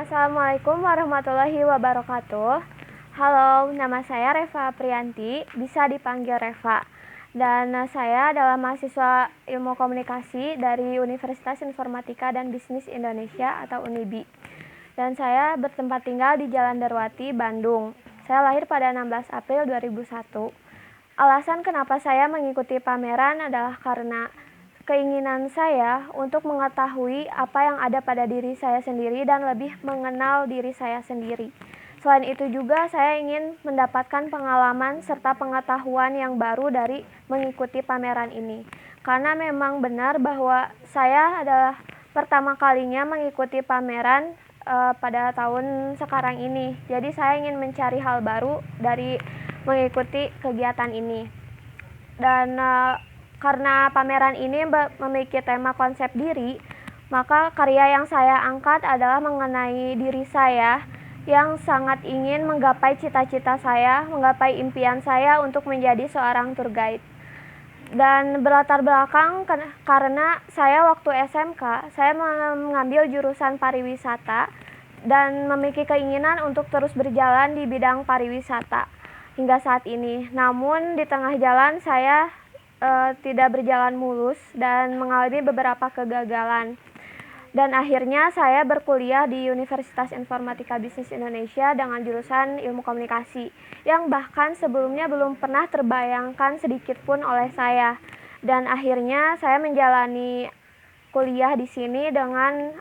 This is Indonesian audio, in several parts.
Assalamualaikum warahmatullahi wabarakatuh. Halo, nama saya Reva Priyanti, bisa dipanggil Reva. Dan saya adalah mahasiswa Ilmu Komunikasi dari Universitas Informatika dan Bisnis Indonesia atau UNIBI. Dan saya bertempat tinggal di Jalan Darwati, Bandung. Saya lahir pada 16 April 2001. Alasan kenapa saya mengikuti pameran adalah karena keinginan saya untuk mengetahui apa yang ada pada diri saya sendiri dan lebih mengenal diri saya sendiri. Selain itu juga saya ingin mendapatkan pengalaman serta pengetahuan yang baru dari mengikuti pameran ini. Karena memang benar bahwa saya adalah pertama kalinya mengikuti pameran pada tahun sekarang ini. Jadi saya ingin mencari hal baru dari mengikuti kegiatan ini. Dan karena pameran ini memiliki tema konsep diri, maka karya yang saya angkat adalah mengenai diri saya yang sangat ingin menggapai cita-cita saya, menggapai impian saya untuk menjadi seorang tour guide. Dan berlatar belakang karena saya waktu SMK, saya mengambil jurusan pariwisata dan memiliki keinginan untuk terus berjalan di bidang pariwisata hingga saat ini. Namun di tengah jalan saya tidak berjalan mulus dan mengalami beberapa kegagalan. Dan akhirnya saya berkuliah di Universitas Informatika Bisnis Indonesia dengan jurusan Ilmu Komunikasi yang bahkan sebelumnya belum pernah terbayangkan sedikit pun oleh saya. Dan akhirnya saya menjalani kuliah di sini dengan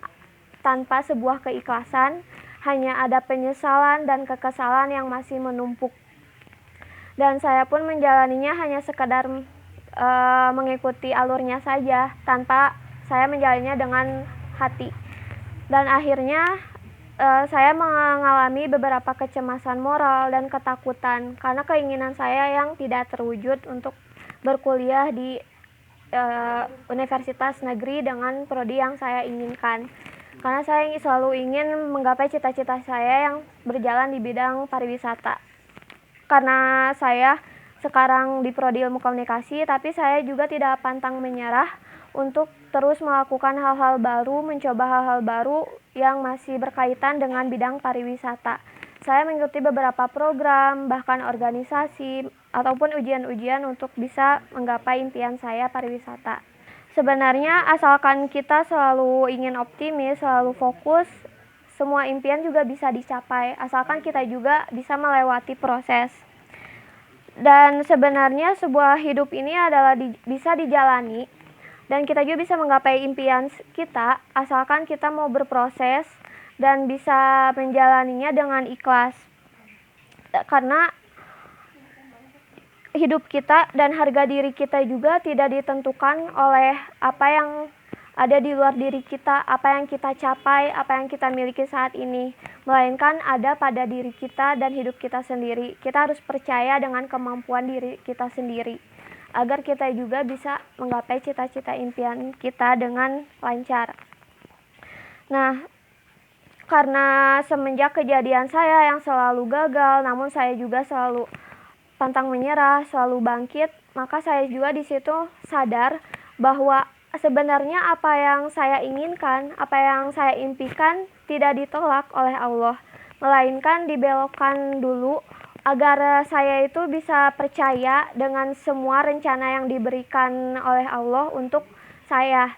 tanpa sebuah keikhlasan, hanya ada penyesalan dan kekesalan yang masih menumpuk. Dan saya pun menjalaninya hanya sekedar mengikuti alurnya saja tanpa saya menjalannya dengan hati. Dan akhirnya saya mengalami beberapa kecemasan moral dan ketakutan karena keinginan saya yang tidak terwujud untuk berkuliah di universitas negeri dengan prodi yang saya inginkan. Karena saya selalu ingin menggapai cita-cita saya yang berjalan di bidang pariwisata. Karena saya sekarang di prodi Ilmu Komunikasi, tapi saya juga tidak pantang menyerah untuk terus melakukan hal-hal baru, mencoba hal-hal baru yang masih berkaitan dengan bidang pariwisata. Saya mengikuti beberapa program, bahkan organisasi, ataupun ujian-ujian untuk bisa menggapai impian saya pariwisata. Sebenarnya asalkan kita selalu ingin optimis, selalu fokus, semua impian juga bisa dicapai, asalkan kita juga bisa melewati proses. Dan sebenarnya sebuah hidup ini adalah bisa dijalani dan kita juga bisa menggapai impian kita asalkan kita mau berproses dan bisa menjalaninya dengan ikhlas. Karena hidup kita dan harga diri kita juga tidak ditentukan oleh apa yang ada di luar diri kita, apa yang kita capai, apa yang kita miliki saat ini, melainkan ada pada diri kita dan hidup kita sendiri. Kita harus percaya dengan kemampuan diri kita sendiri, agar kita juga bisa menggapai cita-cita impian kita dengan lancar. Nah, karena semenjak kejadian saya yang selalu gagal, namun saya juga selalu pantang menyerah, selalu bangkit, maka saya juga di situ sadar bahwa sebenarnya apa yang saya inginkan, apa yang saya impikan tidak ditolak oleh Allah, melainkan dibelokkan dulu agar saya itu bisa percaya dengan semua rencana yang diberikan oleh Allah untuk saya.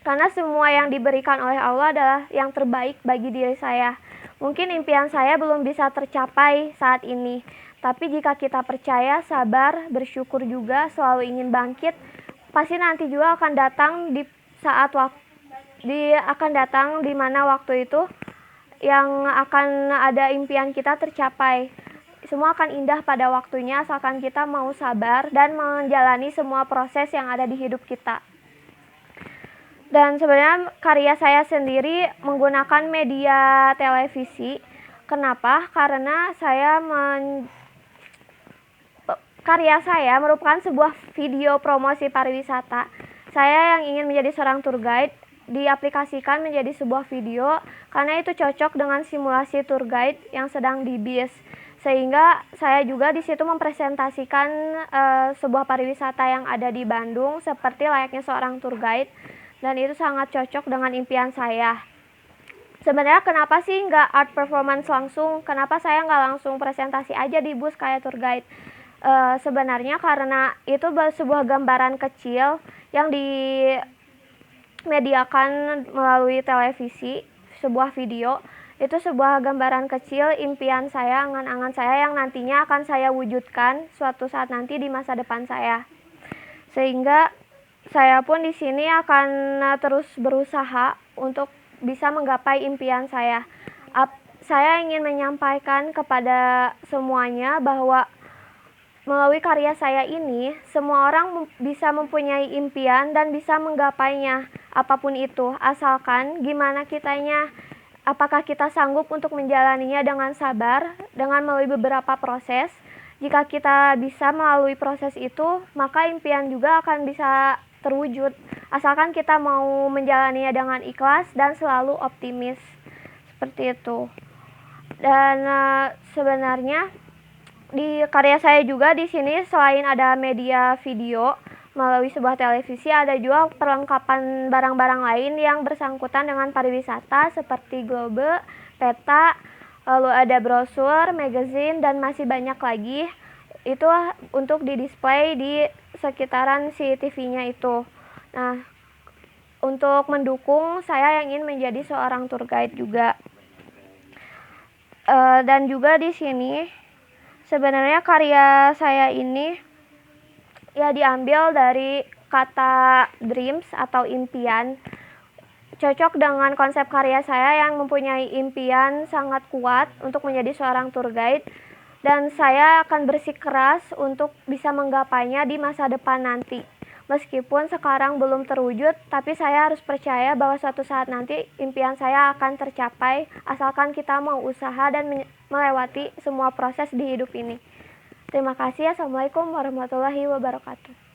Karena semua yang diberikan oleh Allah adalah yang terbaik bagi diri saya. Mungkin impian saya belum bisa tercapai saat ini, tapi jika kita percaya, sabar, bersyukur juga, selalu ingin bangkit, pasti nanti juga akan datang di saat akan datang di mana waktu itu yang akan ada impian kita tercapai. Semua akan indah pada waktunya asalkan kita mau sabar dan menjalani semua proses yang ada di hidup kita. Dan sebenarnya karya saya sendiri menggunakan media televisi. Kenapa? Karena karya saya merupakan sebuah video promosi pariwisata. Saya yang ingin menjadi seorang tour guide diaplikasikan menjadi sebuah video karena itu cocok dengan simulasi tour guide yang sedang di bis. Sehingga saya juga di situ mempresentasikan sebuah pariwisata yang ada di Bandung seperti layaknya seorang tour guide, dan itu sangat cocok dengan impian saya. Sebenarnya kenapa sih nggak art performance langsung? Kenapa saya nggak langsung presentasi aja di bus kayak tour guide? Sebenarnya karena itu sebuah gambaran kecil yang dimediakan melalui televisi, sebuah video. Itu sebuah gambaran kecil impian saya, angan-angan saya yang nantinya akan saya wujudkan suatu saat nanti di masa depan saya. Sehingga saya pun di sini akan terus berusaha untuk bisa menggapai impian saya. Saya ingin menyampaikan kepada semuanya bahwa melalui karya saya ini, semua orang bisa mempunyai impian dan bisa menggapainya, apapun itu. Asalkan gimana kitanya, apakah kita sanggup untuk menjalaninya dengan sabar, dengan melalui beberapa proses. Jika kita bisa melalui proses itu, maka impian juga akan bisa terwujud. Asalkan kita mau menjalaninya dengan ikhlas dan selalu optimis. Seperti itu. Dan sebenarnya di karya saya juga di sini selain ada media video melalui sebuah televisi, ada juga perlengkapan barang-barang lain yang bersangkutan dengan pariwisata seperti globe, peta, lalu ada brosur, magazine, dan masih banyak lagi. Itu untuk didisplay di sekitaran si TV-nya itu. Nah, untuk mendukung saya yang ingin menjadi seorang tour guide juga. Dan juga di sini sebenarnya karya saya ini ya diambil dari kata dreams atau impian. Cocok dengan konsep karya saya yang mempunyai impian sangat kuat untuk menjadi seorang tour guide. Dan saya akan bersikeras untuk bisa menggapainya di masa depan nanti. Meskipun sekarang belum terwujud, tapi saya harus percaya bahwa suatu saat nanti impian saya akan tercapai, asalkan kita mau usaha dan melewati semua proses di hidup ini. Terima kasih. Assalamualaikum warahmatullahi wabarakatuh.